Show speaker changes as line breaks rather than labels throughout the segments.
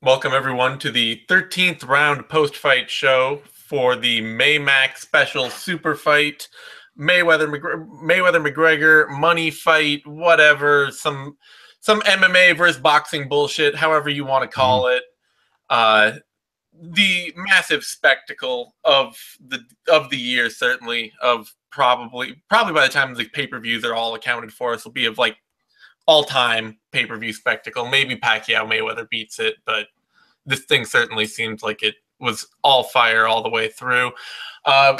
Welcome everyone to the 13th round post-fight show for the Maymax special super fight. Mayweather McGregor money fight, whatever, some MMA versus boxing bullshit, however you want to call it. The massive spectacle of the year, certainly, of probably by the time the pay-per-views are all accounted for, this will be of like all-time pay-per-view spectacle. Maybe Pacquiao Mayweather beats it, but this thing certainly seems like it was all fire all the way through.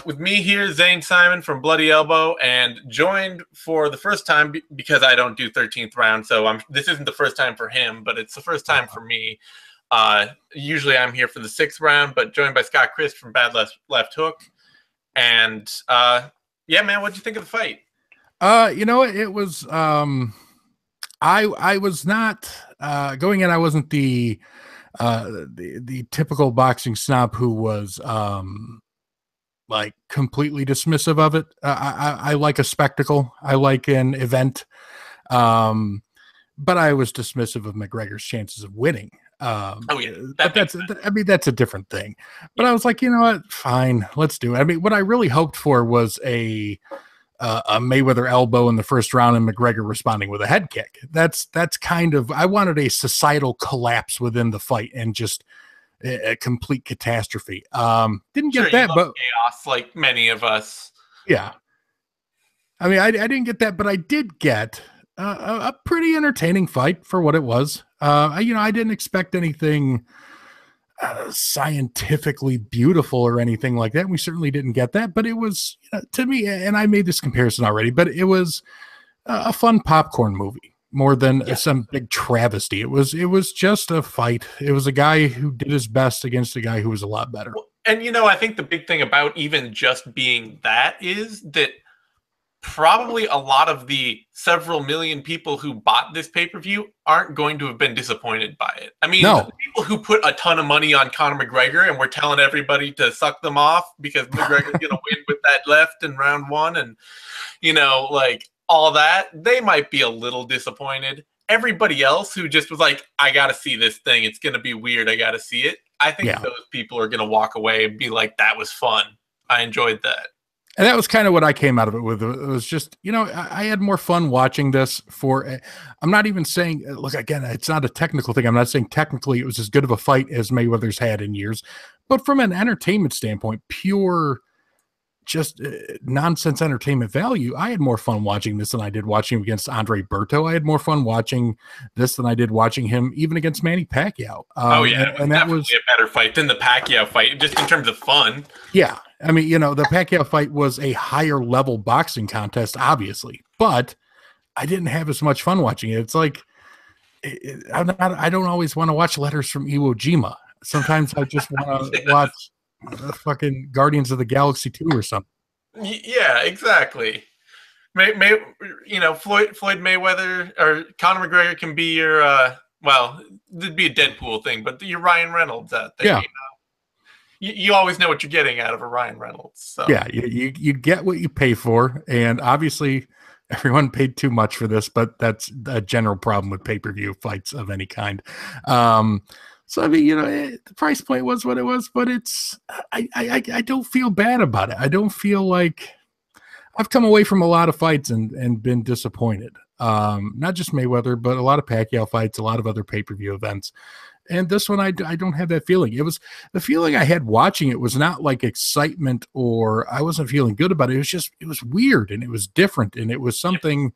With me here, Zane Simon from Bloody Elbow, and joined for the first time because I don't do 13th round, so this isn't the first time for him, but it's the first time for me. Usually I'm here for the 6th round, but joined by Scott Christ from Bad Left Hook. And yeah, man, what'd you think of the fight?
It was I was not going in. I wasn't the typical boxing snob who was like completely dismissive of it. I like a spectacle. I like an event. But I was dismissive of McGregor's chances of winning. But that's a different thing. But I was like, you know what? Fine, let's do it. I mean, what I really hoped for was a Mayweather elbow in the first round and McGregor responding with a head kick. That's kind of, I wanted a societal collapse within the fight and just a complete catastrophe. Didn't get that, but
chaos like many of us.
Yeah. I mean, I didn't get that, but I did get a pretty entertaining fight for what it was. I didn't expect anything scientifically beautiful or anything like that. We certainly didn't get that, but it was to me, and I made this comparison already, but it was a fun popcorn movie more than some big travesty. It was just a fight. It was a guy who did his best against a guy who was a lot better.
And I think the big thing about even just being that is that probably a lot of the several million people who bought this pay-per-view aren't going to have been disappointed by it. I mean, the people who put a ton of money on Conor McGregor and were telling everybody to suck them off because McGregor's going to win with that left in round 1 and, like all that, they might be a little disappointed. Everybody else who just was like, I got to see this thing. It's going to be weird. I got to see it. I think those people are going to walk away and be like, that was fun. I enjoyed that.
And that was kind of what I came out of it with. It was just, I had more fun watching this I'm not even saying, look, again, it's not a technical thing. I'm not saying technically it was as good of a fight as Mayweather's had in years, but from an entertainment standpoint, pure, just nonsense entertainment value, I had more fun watching this than I did watching him against Andre Berto. I had more fun watching this than I did watching him even against Manny Pacquiao.
And that was a better fight than the Pacquiao fight, just in terms of fun.
Yeah. I mean, the Pacquiao fight was a higher level boxing contest, obviously, but I didn't have as much fun watching it. It's like, I don't always want to watch Letters from Iwo Jima. Sometimes I just want to watch fucking Guardians of the Galaxy 2 or something.
Yeah, exactly. Floyd Mayweather or Conor McGregor can be your, it'd be a Deadpool thing, but your Ryan Reynolds out there.
Yeah.
You always know what you're getting out of a Ryan Reynolds. So.
Yeah, you get what you pay for, and obviously everyone paid too much for this, but that's a general problem with pay-per-view fights of any kind. So I mean, the price point was what it was, but I don't feel bad about it. I don't feel like I've come away from a lot of fights and been disappointed. Not just Mayweather, but a lot of Pacquiao fights, a lot of other pay-per-view events. And this one, I don't have that feeling. It was the feeling I had watching it was not like excitement or I wasn't feeling good about it. It was weird and it was different. And it was something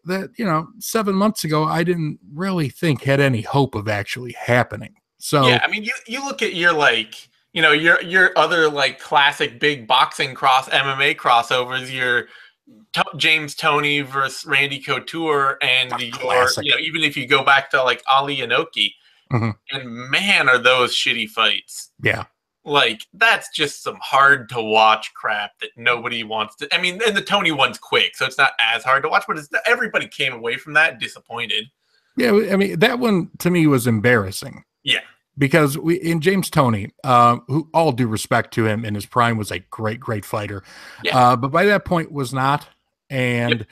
that, 7 months ago, I didn't really think had any hope of actually happening. So,
yeah, I mean, you look at your your other like classic big boxing MMA crossovers, your James Toney versus Randy Couture and even if you go back to like Ali Inoki.
Mm-hmm.
And man, are those shitty fights.
Yeah.
Like, that's just some hard to watch crap that nobody wants to. I mean, and the Tony one's quick, so it's not as hard to watch, but everybody came away from that disappointed.
Yeah, I mean, that one to me was embarrassing.
Yeah.
Because in James Toney, who all due respect to him in his prime was a great, great fighter. Yeah. But by that point was not. And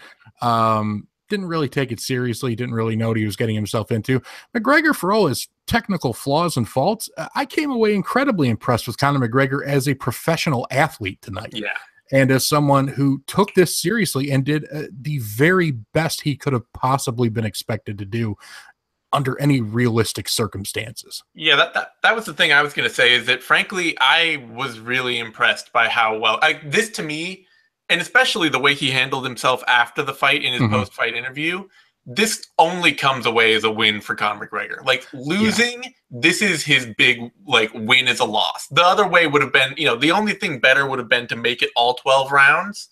didn't really take it seriously, didn't really know what he was getting himself into. McGregor, for all his technical flaws and faults, I came away incredibly impressed with Conor McGregor as a professional athlete tonight.
Yeah.
And as someone who took this seriously and did the very best he could have possibly been expected to do under any realistic circumstances.
Yeah, that was the thing I was going to say, is that frankly, I was really impressed by how well this to me, and especially the way he handled himself after the fight in his post-fight interview, this only comes away as a win for Conor McGregor. Like, losing, this is his big win as a loss. The other way would have been, the only thing better would have been to make it all 12 rounds.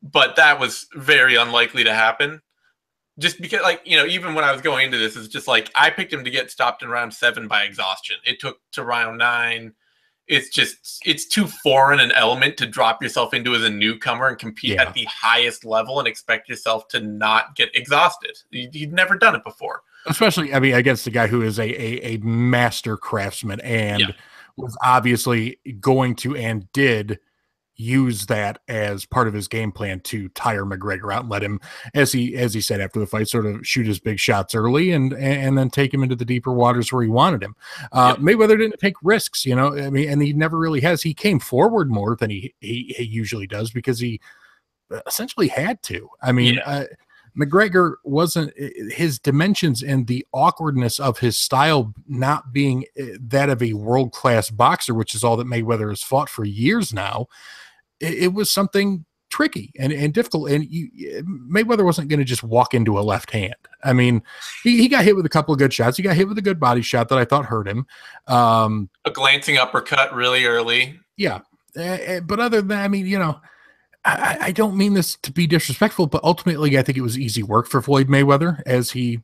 But that was very unlikely to happen. Just because, even when I was going into this, it's just I picked him to get stopped in round 7 by exhaustion. It took to round 9. It's too foreign an element to drop yourself into as a newcomer and compete at the highest level and expect yourself to not get exhausted. You'd never done it before.
Especially, against the guy who is a master craftsman and was obviously going to and did use that as part of his game plan to tire McGregor out and let him, as he said after the fight, sort of shoot his big shots early and then take him into the deeper waters where he wanted him. Mayweather didn't take risks, and he never really has. He came forward more than he usually does because he essentially had to. McGregor wasn't, his dimensions and the awkwardness of his style not being that of a world-class boxer, which is all that Mayweather has fought for years now. It was something tricky and difficult. And Mayweather wasn't going to just walk into a left hand. He got hit with a couple of good shots. He got hit with a good body shot that I thought hurt him.
A glancing uppercut really early.
Yeah. But other than that, I don't mean this to be disrespectful, but ultimately I think it was easy work for Floyd Mayweather, as he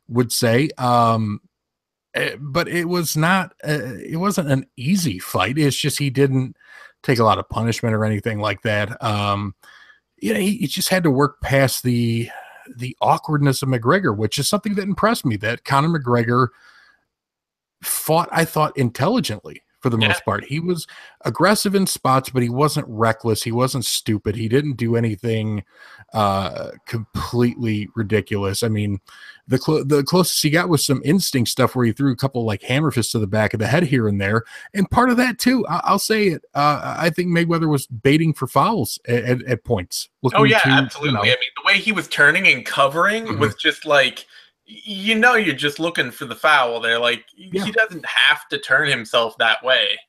would say. But it was not, it wasn't an easy fight. It's just, he didn't take a lot of punishment or anything like that. He just had to work past the awkwardness of McGregor, which is something that impressed me, that Conor McGregor fought, I thought, intelligently. For the most part, he was aggressive in spots, but he wasn't reckless. He wasn't stupid. He didn't do anything completely ridiculous. The closest he got was some instinct stuff where he threw a couple hammer fists to the back of the head here and there. And part of that too, I'll say it. I think Mayweather was baiting for fouls at points.
Absolutely. The way he was turning and covering was just you're just looking for the foul there. He doesn't have to turn himself that way.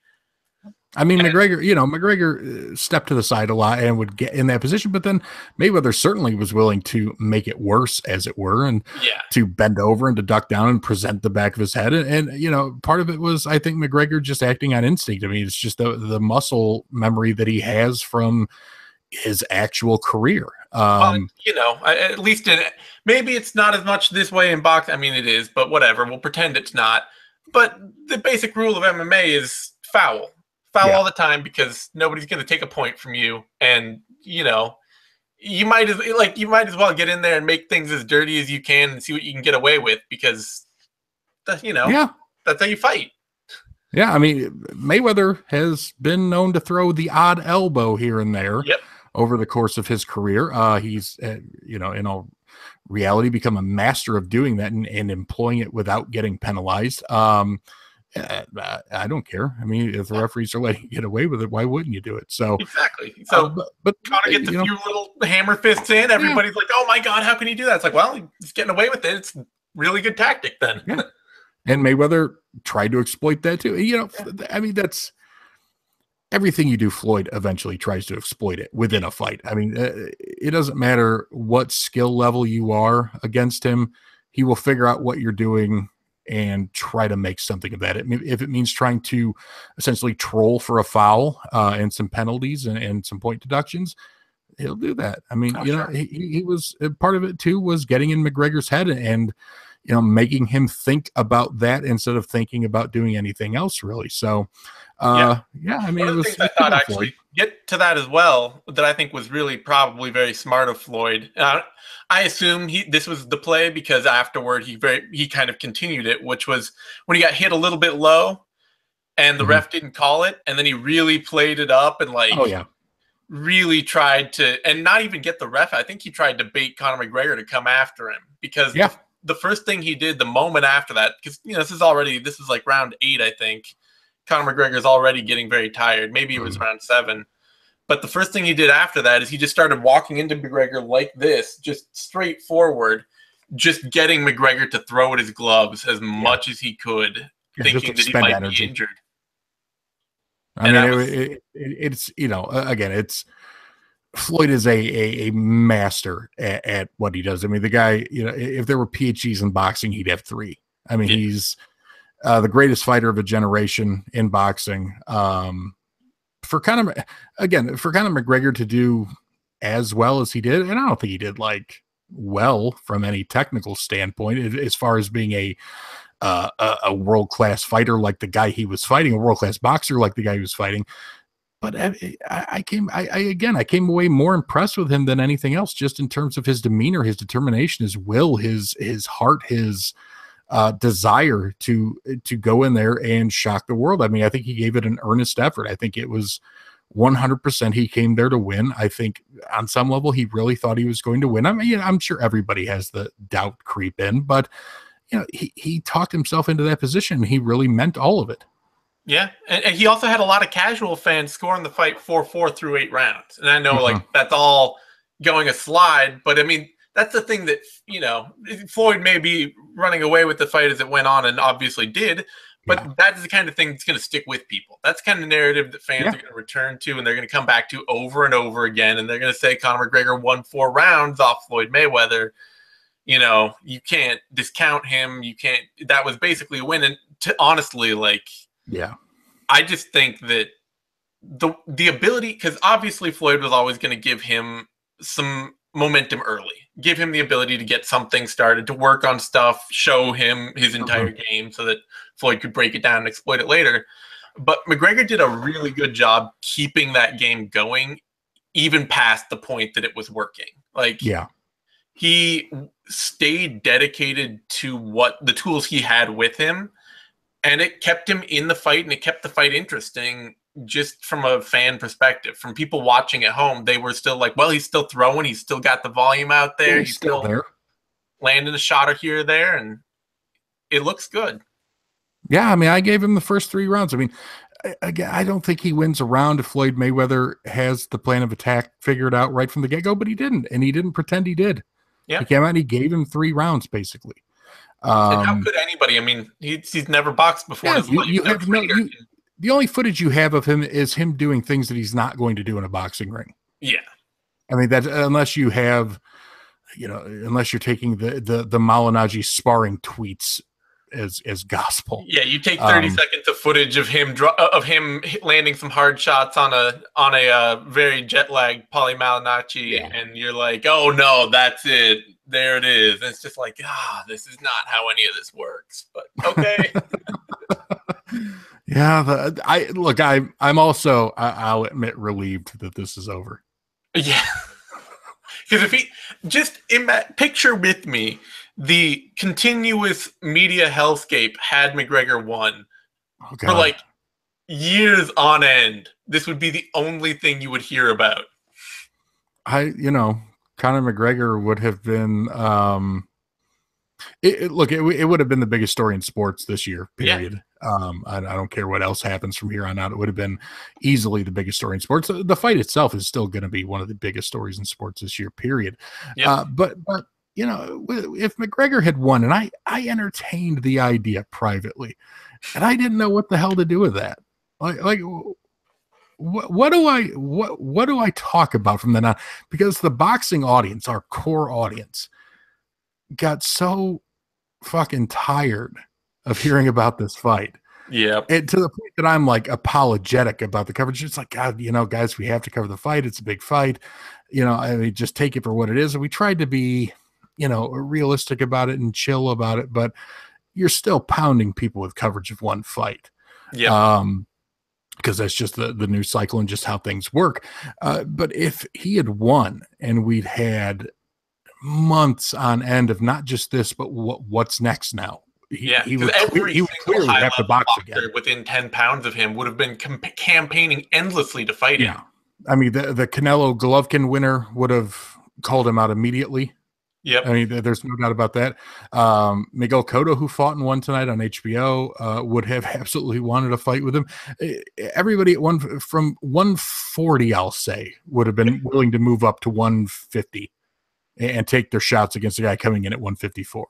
McGregor stepped to the side a lot and would get in that position, but then Mayweather certainly was willing to make it worse, as it were, and to bend over and to duck down and present the back of his head. And part of it was, I think, McGregor just acting on instinct. It's just the muscle memory that he has from his actual career.
At least maybe it's not as much this way in boxing. It is, but whatever. We'll pretend it's not. But the basic rule of MMA is foul all the time, because nobody's going to take a point from you. And, you might as well get in there and make things as dirty as you can and see what you can get away with, because, that's how you fight.
Yeah. Mayweather has been known to throw the odd elbow here and there. Over the course of his career. He's, in all reality, become a master of doing that and employing it without getting penalized. I don't care. If the referees are letting you get away with it, why wouldn't you do it? So
exactly. So, but Conor gets a few little hammer fists in. Everybody's like, "Oh my God, how can he do that?" It's well, he's getting away with it. It's really good tactic then.
And Mayweather tried to exploit that too. That's everything you do. Floyd eventually tries to exploit it within a fight. It doesn't matter what skill level you are against him. He will figure out what you're doing and try to make something of that. If it means trying to essentially troll for a foul and some penalties and some point deductions, he'll do that. Sure. He was part of it too, was getting in McGregor's head and making him think about that instead of thinking about doing anything else, really. So one of the
things I thought actually get to that as well, that I think was really probably very smart of Floyd. I assume this was the play, because afterward he kind of continued it, which was when he got hit a little bit low and the ref didn't call it, and then he really played it up and really tried to, and not even get the ref. I think he tried to bait Conor McGregor to come after him because
Yeah.
the first thing he did the moment after that, because this is like round 8, I think. Conor McGregor's already getting very tired. Maybe it was round 7. But the first thing he did after that is he just started walking into McGregor like this, just straight forward, just getting McGregor to throw at his gloves as much as he could, thinking that he might be injured.
I mean, it's, again, it's Floyd is a master at what he does. I mean, the guy, if there were PhDs in boxing, he'd have 3. I mean, he's the greatest fighter of a generation in boxing. For Conor McGregor to do as well as he did, and I don't think he did like well from any technical standpoint as far as being a world-class fighter like the guy he was fighting, a world-class boxer like the guy he was fighting. But I came away more impressed with him than anything else, just in terms of his demeanor, his determination, his will, his heart, his desire to go in there and shock the world. I mean, I think he gave it an earnest effort. I think it was 100% he came there to win. I think on some level he really thought he was going to win. I mean, I'm sure everybody has the doubt creep in, but he talked himself into that position. He really meant all of it.
Yeah, and he also had a lot of casual fans scoring the fight 4-4 through 8 rounds. And I know like that's all going a slide, but I mean, that's the thing that, Floyd may be running away with the fight as it went on, and obviously did, but that is the kind of thing that's going to stick with people. That's the kind of narrative that fans are going to return to, and they're going to come back to over and over again, and they're going to say Conor McGregor won 4 rounds off Floyd Mayweather. You can't discount him. You can't. That was basically a win. And honestly, I just think that the ability, because obviously Floyd was always going to give him some momentum early, give him the ability to get something started, to work on stuff, show him his entire game so that Floyd could break it down and exploit it later. But McGregor did a really good job keeping that game going, even past the point that it was working. He stayed dedicated to what the tools he had with him, and it kept him in the fight, and it kept the fight interesting. Just from a fan perspective, from people watching at home, they were still like, well, he's still throwing. He's still got the volume out there. He's still there, landing a shot or here or there, and it looks good.
Yeah, I mean, I gave him the first 3 rounds. I mean, again, I don't think he wins a round if Floyd Mayweather has the plan of attack figured out right from the get-go, but he didn't, and he didn't pretend he did. Yeah, he came out and he gave him 3 rounds, basically.
And how could anybody? I mean, he's never boxed before.
The only footage you have of him is him doing things that he's not going to do in a boxing ring.
Yeah.
I mean, that unless you have, unless you're taking the Malignaggi sparring tweets as gospel.
Yeah, you take 30 seconds of footage of him landing some hard shots on a very jet lagged Paulie Malignaggi, and you're like, oh no, that's it. There it is. And it's just like, this is not how any of this works. But okay.
Yeah, I'm also, I'll admit, relieved that this is over.
Yeah, because if he just picture with me the continuous media hellscape had McGregor won for like years on end, this would be the only thing you would hear about.
Conor McGregor would have been. It would have been the biggest story in sports this year, period. Yeah. I don't care what else happens from here on out. It would have been easily the biggest story in sports. The fight itself is still going to be one of the biggest stories in sports this year, period. Yeah. But if McGregor had won, and I entertained the idea privately, and I didn't know what the hell to do with that. What do I talk about from then on? Because the boxing audience, our core audience, got so fucking tired of hearing about this fight.
Yeah.
And to the point that I'm like apologetic about the coverage. It's like, God, guys, we have to cover the fight. It's a big fight. I mean, just take it for what it is. And we tried to be, realistic about it and chill about it, but you're still pounding people with coverage of one fight.
Yeah.
Because that's just the news cycle and just how things work. But if he had won and we'd had months on end of not just this, but what's next now? He would clearly have to box again.
Within 10 pounds of him would have been campaigning endlessly to fight him.
I mean, the Canelo Golovkin winner would have called him out immediately.
Yep.
I mean, there's no doubt about that. Miguel Cotto, who fought and won tonight on HBO, would have absolutely wanted a fight with him. Everybody at from 140, I'll say, would have been willing to move up to 150 and take their shots against a guy coming in at 154.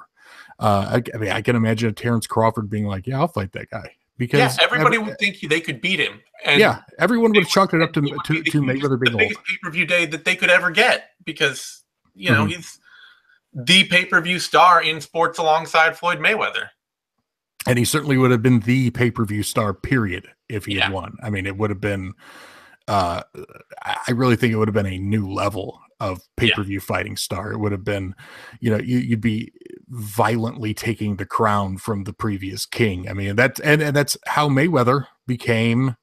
I mean, I can imagine Terrence Crawford being like, "Yeah, I'll fight that guy." Because
everybody would think they could beat him. And
everyone would have chalked it up to Mayweather being
the biggest pay-per-view day that they could ever get, because he's the pay-per-view star in sports alongside Floyd Mayweather.
And he certainly would have been the pay-per-view star, period, if he had won. I mean, it would have been I really think it would have been a new level of pay-per-view fighting star. It would have been, you'd be violently taking the crown from the previous king. I mean, that's how Mayweather became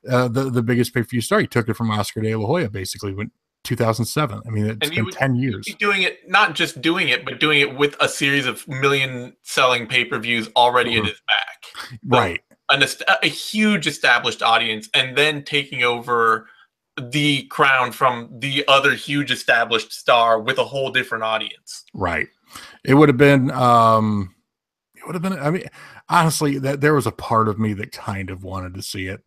the biggest pay-per-view star. He took it from Oscar De La Hoya, basically, when 2007. I mean, it's been 10 years.
Doing it, not just doing it, but doing it with a series of million-selling pay-per-views already at his back.
Right.
A huge established audience, and then taking over the crown from the other huge established star with a whole different audience.
Right. It would have been, I mean, honestly, that there was a part of me that kind of wanted to see it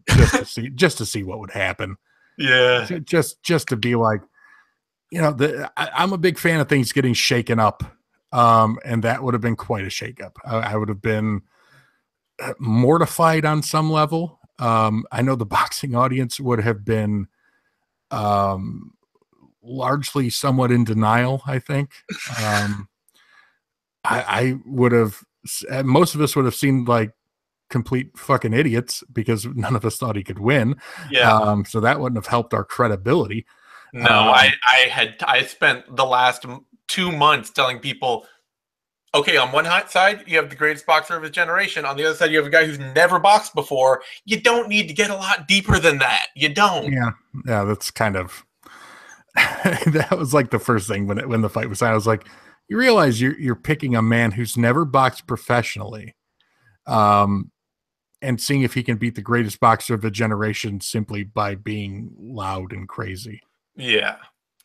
just to see what would happen.
Yeah.
Just to be like, I'm a big fan of things getting shaken up. And that would have been quite a shakeup. I would have been mortified on some level. I know the boxing audience would have been largely somewhat in denial, I think. I would have, most of us would have seemed like complete fucking idiots because none of us thought he could win.
Yeah.
So that wouldn't have helped our credibility.
No, I spent the last 2 months telling people, okay, on one side, you have the greatest boxer of his generation. On the other side, you have a guy who's never boxed before. You don't need to get a lot deeper than that. You don't.
Yeah, that's kind of that was like the first thing when the fight was on. I was like, you realize you're picking a man who's never boxed professionally, and seeing if he can beat the greatest boxer of the generation simply by being loud and crazy.
Yeah.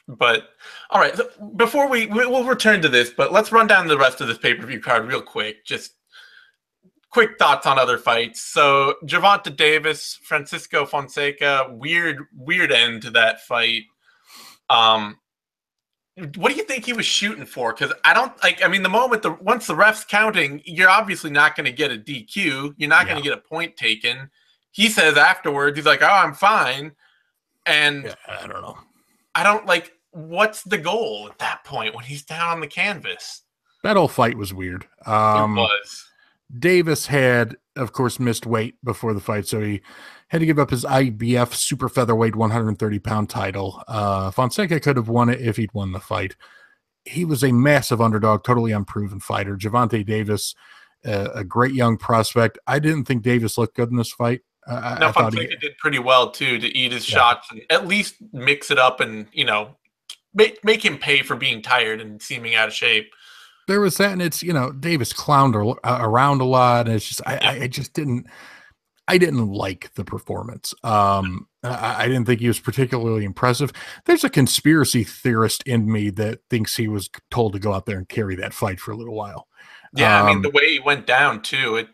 But all right, so before we'll return to this, but let's run down the rest of this pay-per-view card real quick. Just quick thoughts on other fights. So Gervonta Davis, Francisco Fonseca, weird end to that fight. What do you think he was shooting for? Because the moment once the ref's counting, you're obviously not going to get a DQ. You're not going to get a point taken. He says afterwards, he's like, "Oh, I'm fine," and
I don't know.
I don't what's the goal at that point when he's down on the canvas?
That whole fight was weird.
It was.
Davis had, of course, missed weight before the fight, so he had to give up his IBF super featherweight 130-pound title. Fonseca could have won it if he'd won the fight. He was a massive underdog, totally unproven fighter. Gervonta Davis, a great young prospect. I didn't think Davis looked good in this fight.
I thought he did pretty well too to eat his shots and at least mix it up and make him pay for being tired and seeming out of shape.
There was that, and it's Davis clowned around a lot, and it's just I didn't like the performance. I didn't think he was particularly impressive. There's a conspiracy theorist in me that thinks he was told to go out there and carry that fight for a little while.
Yeah, I mean the way he went down too,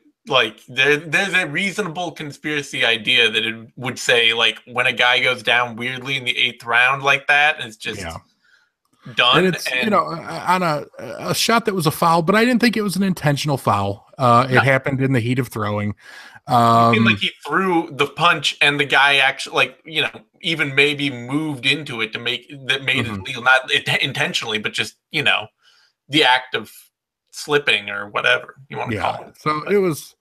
there's a reasonable conspiracy idea that it would say when a guy goes down weirdly in the 8th round like that, it's just done.
And it's on a shot that was a foul, but I didn't think it was an intentional foul. It happened in the heat of throwing.
It seemed like he threw the punch and the guy actually even maybe moved into it to made it legal, not intentionally, but just the act of slipping or whatever you want to call it.
So it was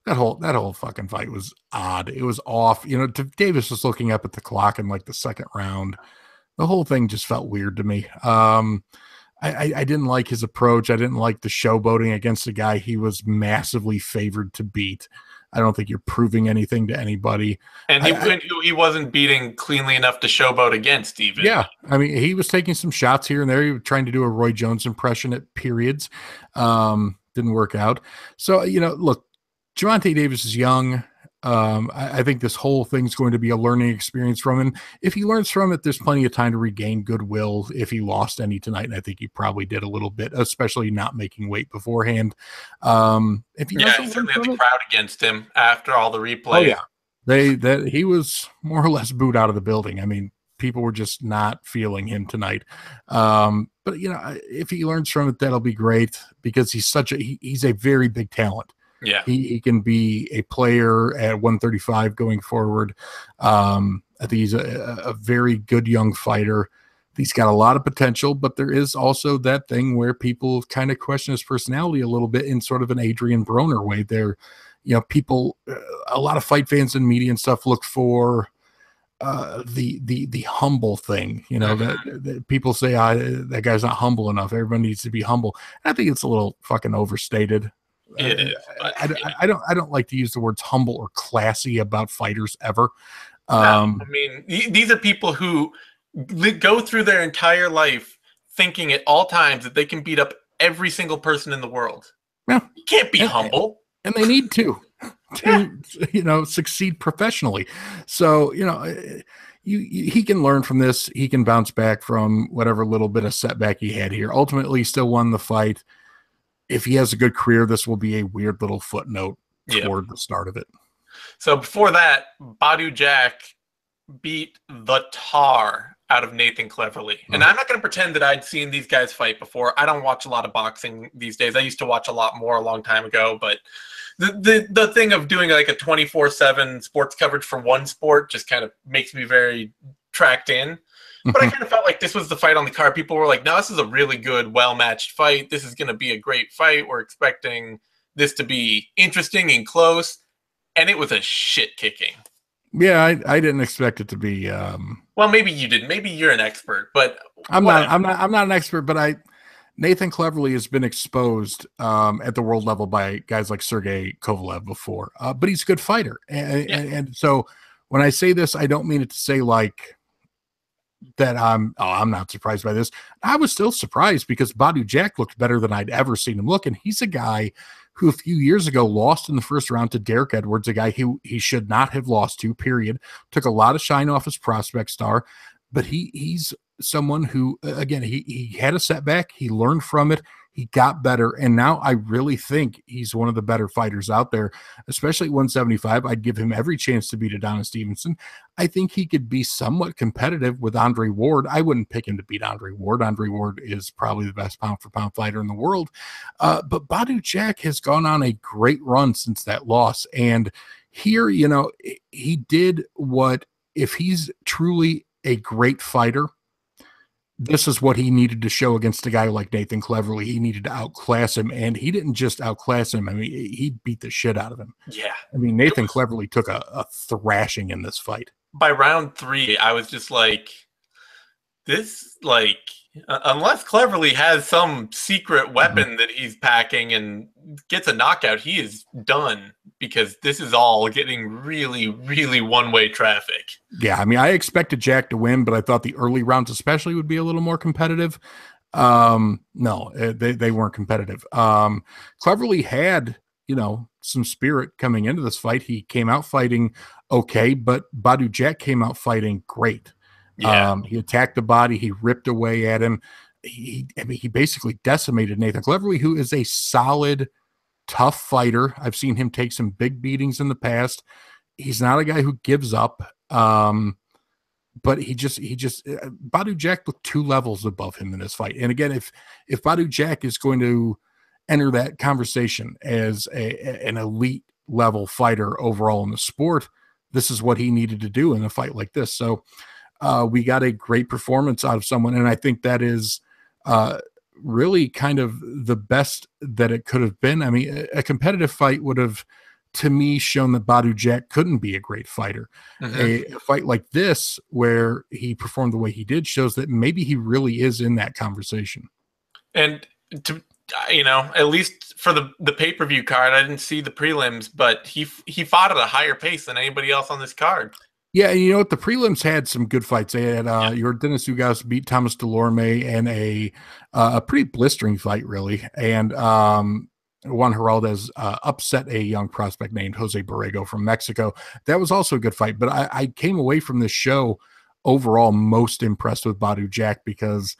that whole fucking fight was odd. It was off. Davis was looking up at the clock in the 2nd round. The whole thing just felt weird to me. I didn't like his approach. I didn't like the showboating against a guy he was massively favored to beat. I don't think you're proving anything to anybody.
And he wasn't beating cleanly enough to showboat against even.
Yeah. I mean, he was taking some shots here and there. He was trying to do a Roy Jones impression at periods. Didn't work out. So, look, Gervonta Davis is young. I think this whole thing's going to be a learning experience from him. If he learns from it, there's plenty of time to regain goodwill if he lost any tonight. And I think he probably did a little bit, especially not making weight beforehand. If he
Yeah,
doesn't
he
learn
certainly had
from
the
it,
crowd against him after all the
oh
replays.
yeah, he was more or less booed out of the building. I mean, people were just not feeling him tonight. But you know, if he learns from it, that'll be great because he's a very big talent.
Yeah.
He can be a player at 135 going forward. I think he's a very good young fighter. He's got a lot of potential, but there is also that thing where people kind of question his personality a little bit in sort of an Adrian Broner way. There, you know, people, a lot of fight fans and media and stuff look for the humble thing, you know, that people say that guy's not humble enough. Everybody needs to be humble. I think it's a little fucking overstated.
It is, but
I don't like to use the words humble or classy about fighters ever.
no, I mean, these are people who go through their entire life thinking at all times that they can beat up every single person in the world.
Yeah.
You can't be humble.
And they need to you know, succeed professionally. So, you know, he can learn from this. He can bounce back from whatever little bit of setback he had here. Ultimately, he still won the fight. If he has a good career, this will be a weird little footnote toward the start of it.
So before that, Badou Jack beat the tar out of Nathan Cleverly. And I'm not going to pretend that I'd seen these guys fight before. I don't watch a lot of boxing these days. I used to watch a lot more a long time ago, but the thing of doing like a 24/7 sports coverage for one sport just kind of makes me very tracked in. But I kind of felt like this was the fight on the card. People were like, no, this is a really good, well-matched fight. This is going to be a great fight. We're expecting this to be interesting and close. And it was a shit kicking.
Yeah, I didn't expect it to be.
Well, maybe you did. Maybe you're an expert, but
I'm not an expert, but Nathan Cleverly has been exposed at the world level by guys like Sergey Kovalev before, but he's a good fighter. And so when I say this, I don't mean it to say like that I'm not surprised by this. I was still surprised because Badou Jack looked better than I'd ever seen him look. And he's a guy who a few years ago lost in the first round to Derek Edwards, a guy who he should not have lost to, period. Took a lot of shine off his prospect star, but he's someone who, again, he had a setback. He learned from it. He got better. And now I really think he's one of the better fighters out there, especially at 175. I'd give him every chance to beat Adonis Stevenson. I think he could be somewhat competitive with Andre Ward. I wouldn't pick him to beat Andre Ward. Andre Ward is probably the best pound for pound fighter in the world. But Badou Jack has gone on a great run since that loss. And here, you know, he did what, if he's truly a great fighter, this is what he needed to show against a guy like Nathan Cleverly. He needed to outclass him, and he didn't just outclass him. I mean, he beat the shit out of him.
Yeah.
I mean, Nathan Cleverly took a thrashing in this fight.
By round 3, I was just like, this, like, unless Cleverly has some secret weapon that he's packing and gets a knockout, he is done, because this is all getting really, really one-way traffic.
Yeah, I mean, I expected Jack to win, but I thought the early rounds especially would be a little more competitive. No, they weren't competitive. Cleverly had, you know, some spirit coming into this fight. He came out fighting okay, but Badou Jack came out fighting great.
Yeah.
He attacked the body. He ripped away at him. He basically decimated Nathan Cleverly, who is a solid, tough fighter. I've seen him take some big beatings in the past. He's not a guy who gives up. But he just Badou Jack looked 2 levels above him in this fight. And again, if Badou Jack is going to enter that conversation as an elite level fighter overall in the sport, this is what he needed to do in a fight like this. So we got a great performance out of someone, and I think that is really kind of the best that it could have been. I mean, a competitive fight would have, to me, shown that Badou Jack couldn't be a great fighter. A fight like this, where he performed the way he did, shows that maybe he really is in that conversation.
And to, you know, at least for the pay-per-view card, I didn't see the prelims, but he fought at a higher pace than anybody else on this card.
Yeah, and you know what? The prelims had some good fights. They had your Dennis Ugas beat Thomas Delorme in a pretty blistering fight, really. And Juan Heraldez upset a young prospect named Jose Borrego from Mexico. That was also a good fight, but I came away from this show overall most impressed with Badou Jack because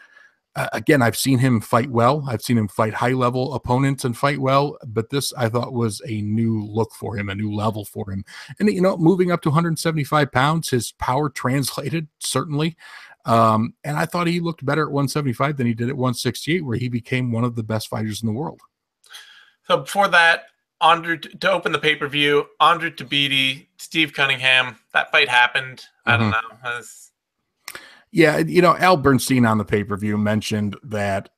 again, I've seen him fight well. I've seen him fight high-level opponents and fight well, but this I thought was a new look for him, a new level for him. And, moving up to 175 pounds, his power translated, certainly. And I thought he looked better at 175 than he did at 168, where he became one of the best fighters in the world.
So before that, to open the pay-per-view, Andre Tabiti, Steve Cunningham, that fight happened. I don't know.
Yeah, Al Bernstein on the pay-per-view mentioned that,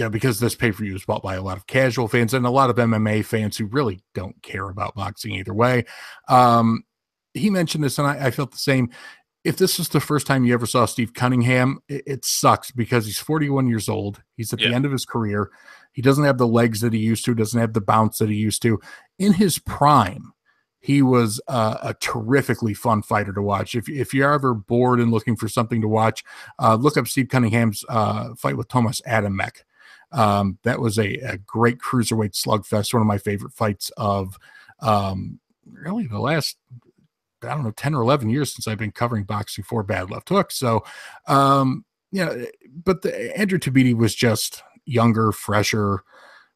because this pay-per-view is bought by a lot of casual fans and a lot of MMA fans who really don't care about boxing either way. He mentioned this, and I felt the same. If this is the first time you ever saw Steve Cunningham, it sucks because he's 41 years old. He's at the end of his career. He doesn't have the legs that he used to, doesn't have the bounce that he used to. In his prime, he was a terrifically fun fighter to watch. If you're ever bored and looking for something to watch, look up Steve Cunningham's fight with Thomas Adamek. That was a great cruiserweight slugfest, one of my favorite fights of really the last, 10 or 11 years since I've been covering boxing for Bad Left Hook. So, but Andrew Tabiti was just younger, fresher,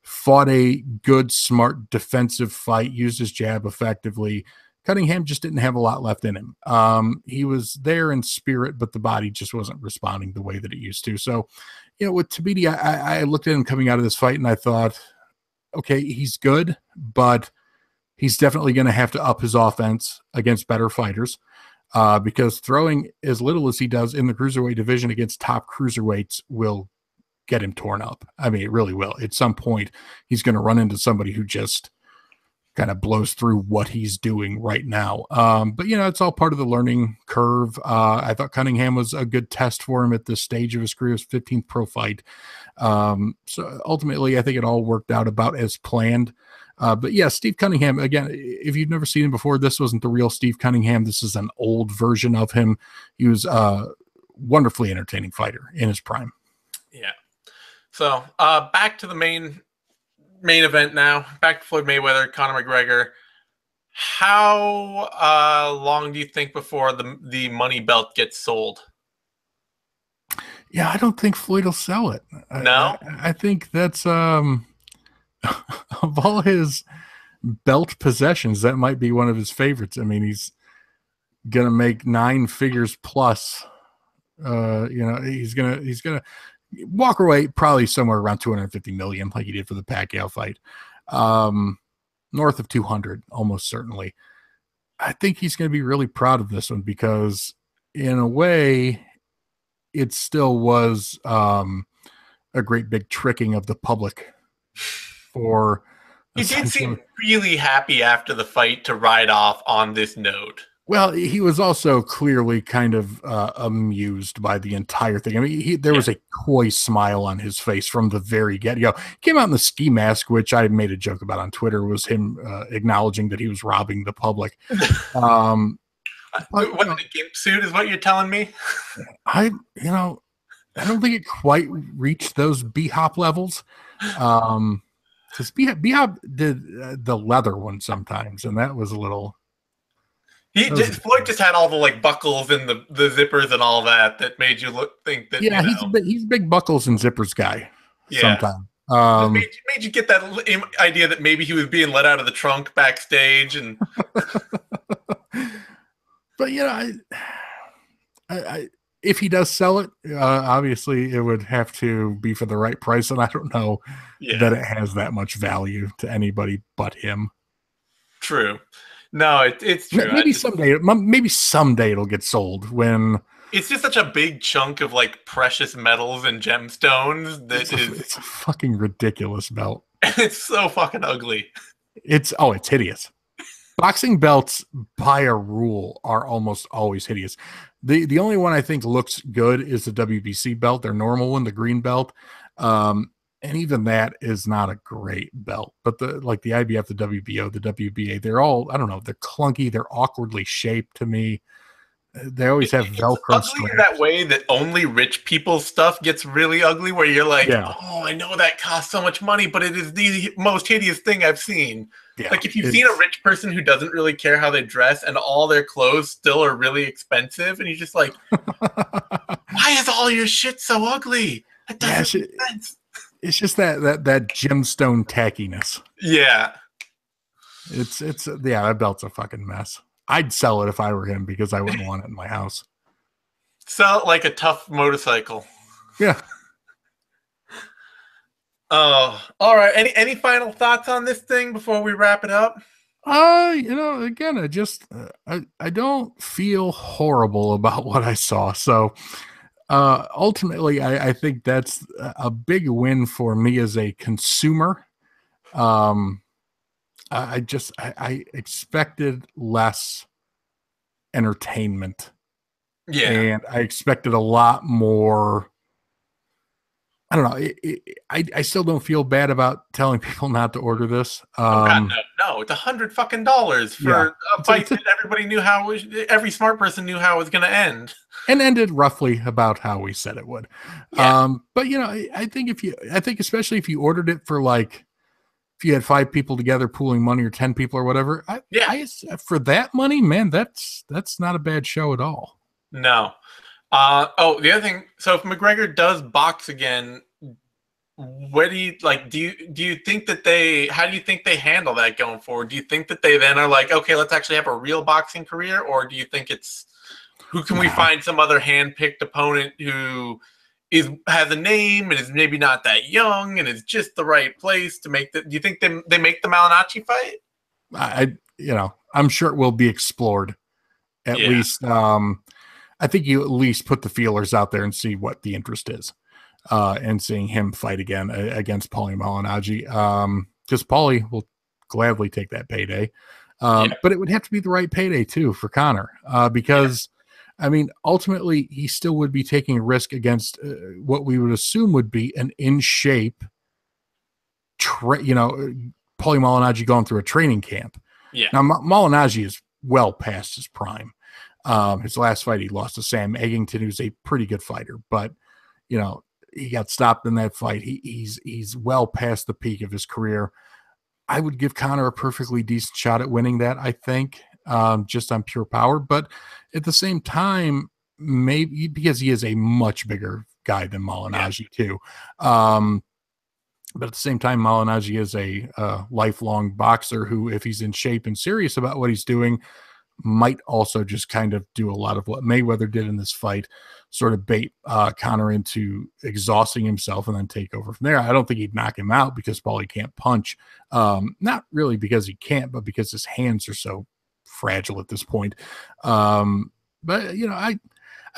fought a good, smart defensive fight, used his jab effectively. Cunningham just didn't have a lot left in him. He was there in spirit, but the body just wasn't responding the way that it used to. So, with Tabiti, I looked at him coming out of this fight and I thought, okay, he's good, but he's definitely going to have to up his offense against better fighters because throwing as little as he does in the cruiserweight division against top cruiserweights will get him torn up. I mean, it really will. At some point, he's going to run into somebody who just kind of blows through what he's doing right now. But, it's all part of the learning curve. I thought Cunningham was a good test for him at this stage of his career, his 15th pro fight. So ultimately, I think it all worked out about as planned. But yeah, Steve Cunningham, again, if you've never seen him before, this wasn't the real Steve Cunningham. This is an old version of him. He was a wonderfully entertaining fighter in his prime.
Yeah. So back to the main event now. Back to Floyd Mayweather, Conor McGregor. How long do you think before the money belt gets sold?
Yeah, I don't think Floyd will sell it.
No?
I think that's of all his belt possessions, that might be one of his favorites. I mean, he's gonna make 9 figures plus. He's gonna walk away probably somewhere around 250 million, like he did for the Pacquiao fight. North of 200, almost certainly. I think he's going to be really proud of this one because, in a way, it still was a great big tricking of the public. For
he did seem really happy after the fight to ride off on this note.
Well, he was also clearly kind of amused by the entire thing. I mean, there was a coy smile on his face from the very get-go. Came out in the ski mask, which I made a joke about on Twitter, was him acknowledging that he was robbing the public.
What, in a gimp suit is what you're telling me?
I don't think it quite reached those B-Hop levels. Because B-Hop did the leather one sometimes, and that was a little...
Floyd just had all the buckles and the zippers and all that made you think that.
Yeah, he's a big buckles and zippers guy. Yeah. Sometimes
made you get that idea that maybe he was being let out of the trunk backstage and.
But I if he does sell it, obviously it would have to be for the right price, and I don't know that it has that much value to anybody but him.
True. No, it's true.
Maybe someday it'll get sold when
it's just such a big chunk of precious metals and gemstones that
it's a fucking ridiculous belt.
It's so fucking ugly.
It's hideous. Boxing belts by a rule are almost always hideous. The only one I think looks good is the WBC belt, their normal one, the green belt. And even that is not a great belt, but the IBF, the WBO, the WBA, they're all, I don't know, they're clunky. They're awkwardly shaped to me. They always have
It's
Velcro
ugly in that
straps.
way that only rich people's stuff gets really ugly, where you're like,
Yeah,
oh, I know that costs so much money, but it is the most hideous thing I've seen.
yeah.
Like, if you've seen a rich person who doesn't really care how they dress and all their clothes still are really expensive, and you're just like, why is all your shit so ugly? That
Yeah,
doesn't make sense.
it's just that gemstone tackiness.
Yeah.
It's yeah, that belt's a fucking mess. I'd sell it if I were him because I wouldn't want it in my house.
Sell it like a tough motorcycle.
Yeah.
Oh, all right. Any final thoughts on this thing before we wrap it up?
Again, I don't feel horrible about what I saw. So ultimately I think that's a big win for me as a consumer. Um I expected less entertainment,
Yeah.
and I expected a lot more. I don't know. I still don't feel bad about telling people not to order this.
Oh God, no! It's $100 for
Yeah,
a fight that everybody knew every smart person knew how it was going to end.
and ended roughly about how we said it would.
Yeah.
But I think I think especially if you ordered it for like, if you had 5 people together pooling money or 10 people or whatever,
Yeah.
for that money, man, that's not a bad show at all.
No. The other thing. So if McGregor does box again, what do you like? Do you think that how do you think they handle that going forward? Do you think that they then are like, okay, let's actually have a real boxing career, or do you think it's who can we find some other hand-picked opponent who has a name and is maybe not that young and is just the right place to make the? Do you think they make the Malinachi fight?
I'm sure it will be explored at least. I think you at least put the feelers out there and see what the interest is, and seeing him fight again against Paulie Malignaggi, because Paulie will gladly take that payday. But it would have to be the right payday too for Conor, because I mean, ultimately he still would be taking a risk against what we would assume would be an in shape, Paulie Malignaggi going through a training camp.
Yeah.
Now Malignaggi is well past his prime. His last fight, he lost to Sam Eggington, who's a pretty good fighter, but he got stopped in that fight. He's well past the peak of his career. I would give Conor a perfectly decent shot at winning that, I think, just on pure power. But at the same time, maybe because he is a much bigger guy than Malignaggi too. But at the same time, Malignaggi is a lifelong boxer who, if he's in shape and serious about what he's doing, might also just kind of do a lot of what Mayweather did in this fight, sort of bait Conor into exhausting himself and then take over from there. I don't think he'd knock him out because Paulie can't punch. Not really because he can't, but because his hands are so fragile at this point. But I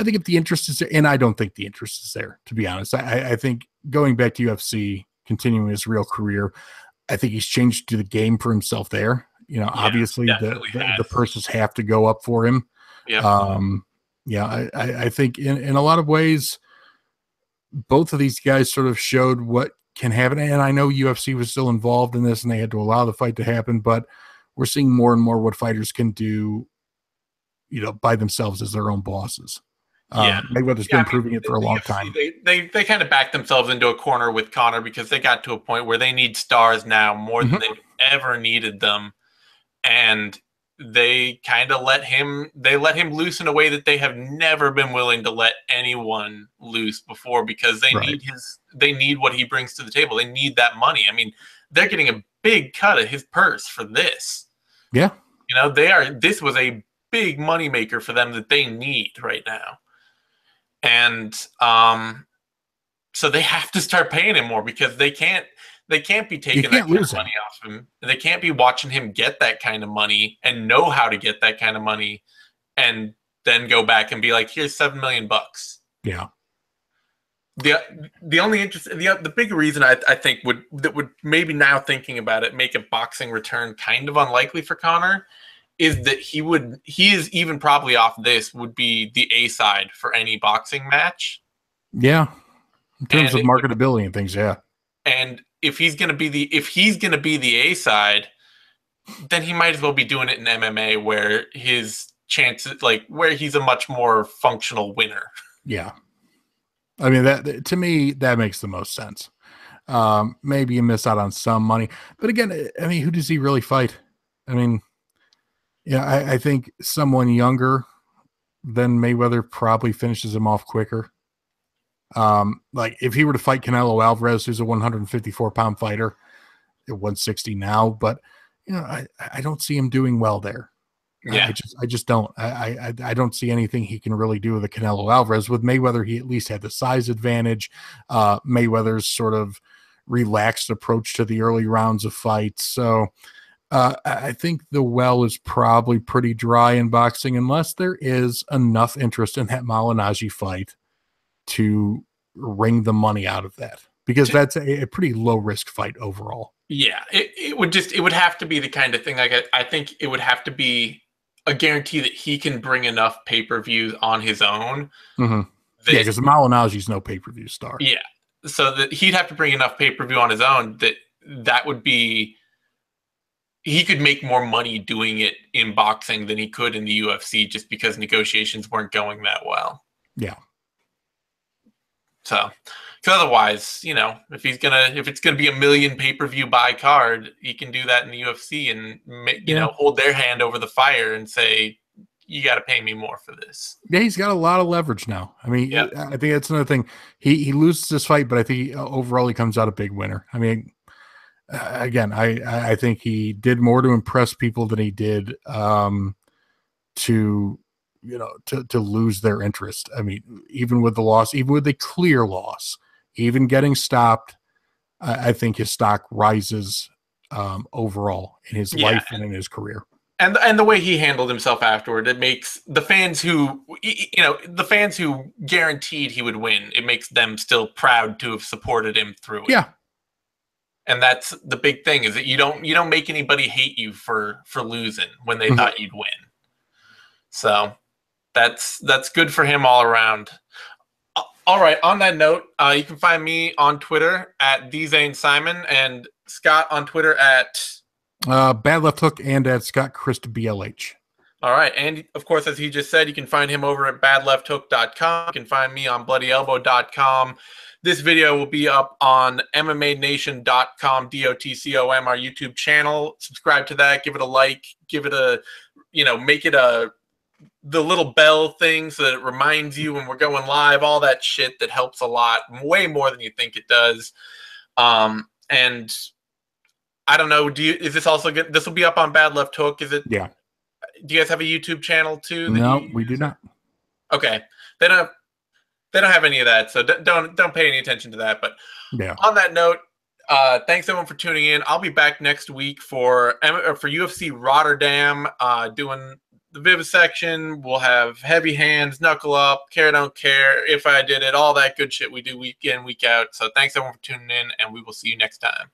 think if the interest is there, and I don't think the interest is there, to be honest. I think going back to UFC, continuing his real career, I think he's changed to the game for himself there. Obviously the purses have to go up for him.
Yeah.
I think in a lot of ways, both of these guys sort of showed what can happen. And I know UFC was still involved in this and they had to allow the fight to happen, but we're seeing more and more what fighters can do, by themselves as their own bosses. Mayweather's been proving it for a long time.
They kind of backed themselves into a corner with Conor because they got to a point where they need stars now more than they've ever needed them. And they kind of let him loose in a way that they have never been willing to let anyone loose before, because they need what he brings to the table. They need that money. I mean, they're getting a big cut of his purse for this.
Yeah.
This was a big moneymaker for them that they need right now. And so they have to start paying him more, because they can't be taking that kind of money off him. They can't be watching him get that kind of money and know how to get that kind of money and then go back and be like, here's $7 million.
Yeah.
The only interest, the big reason I think would maybe, now thinking about it, make a boxing return kind of unlikely for Conor is that he is even probably off this would be the A side for any boxing match.
Yeah. In terms of marketability and things. Yeah.
And if he's going to be the A side, then he might as well be doing it in MMA, where his chances, like where he's a much more functional winner.
Yeah. I mean, that to me, that makes the most sense. Maybe you miss out on some money, but again, I mean, who does he really fight? I mean, yeah, I think someone younger than Mayweather probably finishes him off quicker. Like if he were to fight Canelo Alvarez, who's a 154-pound fighter at 160 now, but you know, I don't see him doing well there.
Yeah.
I just don't. I don't see anything he can really do with the Canelo Alvarez. With Mayweather, he at least had the size advantage. Mayweather's sort of relaxed approach to the early rounds of fights. So I think the well is probably pretty dry in boxing unless there is enough interest in that Malignaggi fight to wring the money out of that, because that's a pretty low risk fight overall.
Yeah, it would have to be the kind of thing. Like I think it would have to be a guarantee that he can bring enough pay-per-views on his own.
Mm-hmm. Yeah, because Malignaggi's no pay-per-view star.
Yeah, so that he'd have to bring enough pay-per-view on his own that would be, he could make more money doing it in boxing than he could in the UFC, just because negotiations weren't going that well.
Yeah.
So, because otherwise, you know, if it's gonna be a million pay-per-view buy card, he can do that in the UFC and you know, hold their hand over the fire and say, you got to pay me more for this.
Yeah, he's got a lot of leverage now. I mean, I think that's another thing. He loses this fight, but I think overall he comes out a big winner. I mean, again, I think he did more to impress people than he did to lose their interest. I mean, even with the loss, even with the clear loss, even getting stopped, I think his stock rises overall in his life and in his career.
And the way he handled himself afterward, it makes the fans who guaranteed he would win, it makes them still proud to have supported him through it.
Yeah.
And that's the big thing, is that you don't make anybody hate you for losing when they thought you'd win. So that's good for him all around. All right. On that note, you can find me on Twitter at DZaneSimon and Scott on Twitter at
Bad Left Hook and at Scott Christ BLH.
All right. And of course, as he just said, you can find him over at badlefthook.com. You can find me on bloodyelbow.com. This video will be up on MMAnation.com, DOTCOM, our YouTube channel. Subscribe to that. Give it a like. Give it a, make it the little bell thing so that it reminds you when we're going live, all that shit that helps a lot, way more than you think it does. And I don't know, is this also good? This will be up on Bad Left Hook, is it?
Yeah.
Do you guys have a YouTube channel too?
No, we do not.
Okay. They don't have any of that, so don't pay any attention to that. But on that note, thanks everyone for tuning in. I'll be back next week for UFC Rotterdam, doing the vivisection. We'll have heavy hands, knuckle up, care don't care, if I did it, all that good shit we do week in, week out. So thanks everyone for tuning in, and we will see you next time.